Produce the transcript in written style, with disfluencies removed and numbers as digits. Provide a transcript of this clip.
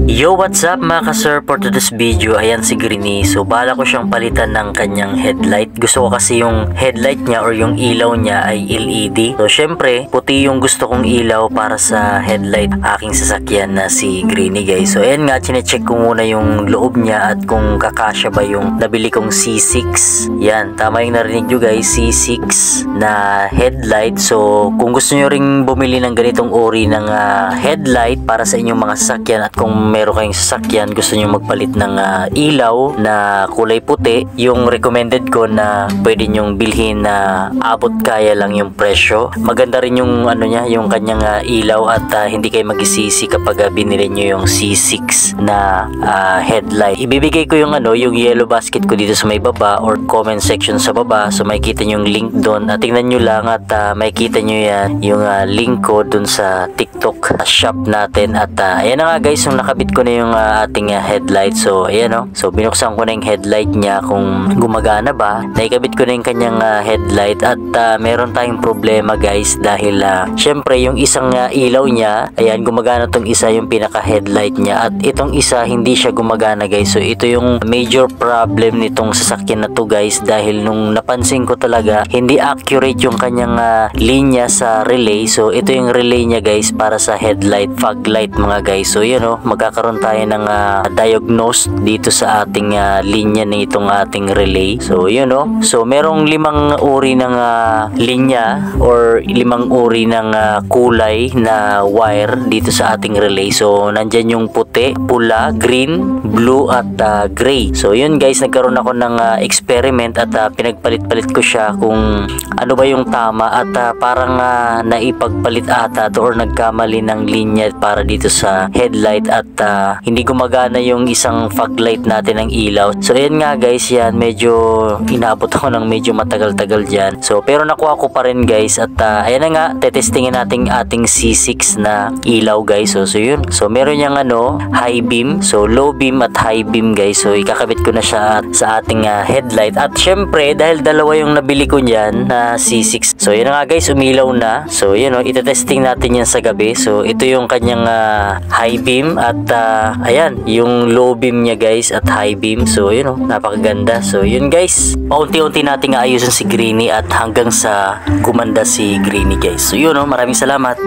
Yo, what's up mga ka-sir? For today's video, ayan si Greenie. So bala ko siyang palitan ng kanyang headlight. Gusto ko kasi yung headlight niya or yung ilaw niya ay LED. So syempre, puti yung gusto kong ilaw para sa headlight aking sasakyan na si Greenie, guys. So ayan nga, chinecheck ko muna yung loob niya at kung kakasya ba yung nabili kong C6. Yan, tama yung narinig nyo guys, C6 na headlight. So kung gusto nyo ring bumili ng ganitong uri ng headlight para sa inyong mga sasakyan at kung meron kayong sasakyan gusto nyo magpalit ng ilaw na kulay puti, yung recommended ko na pwede nyong bilhin na abot kaya lang yung presyo. Maganda rin yung ano niya, yung kanyang ilaw at hindi kayo magsisisi kapag binili nyo yung C6 na headlight. Ibibigay ko yung yung yellow basket ko dito sa may baba or comment section sa baba, so makikita nyo yung link doon at tingnan nyo lang at makikita nyo yan yung link ko doon sa TikTok shop natin at ayan na nga guys, yung nakabit ko na yung ating headlight. So ayan so binuksan ko na yung headlight niya kung gumagana ba. Naikabit ko na yung kanyang headlight at meron tayong problema guys dahil syempre yung isang ilaw niya, ayan gumagana tong isa, yung pinaka headlight niya, at itong isa hindi siya gumagana guys. So ito yung major problem nitong sasakyan na to guys, dahil nung napansin ko talaga hindi accurate yung kanyang linya sa relay. So ito yung relay niya guys para sa headlight, fog light mga guys. So yun magkakaroon tayo ng diagnose dito sa ating linya na itong ating relay. So yun so merong 5 uri ng linya or 5 uri ng kulay na wire dito sa ating relay. So nandyan yung puti, pula, green, blue at gray. So yun guys, nagkaroon ako ng experiment at pinagpalit-palit ko siya kung ano ba yung tama at parang naipagpalit ata to or nagkamali ng linya para dito sa headlight at hindi gumagana yung isang fog light natin ng ilaw. So ayan nga guys, yan medyo inabot ako ng medyo matagal-tagal dyan. So pero nakuha ko pa rin guys at ayan na nga, tetestingin natin ating C6 na ilaw guys. So yun, so meron yung high beam, so low beam at high beam guys. So ikakabit ko na siya sa ating headlight at syempre dahil dalawa yung nabili ko dyan na C6. So yun nga guys, umilaw na. So yun itetesting natin yan sa gabi. So ito yung kanyang high beam at ayan yung low beam niya guys at high beam. So yun napakaganda. So yun guys, paunti-unti nating aayusin si Greenie at hanggang sa gumanda si Greenie guys. So yun maraming salamat.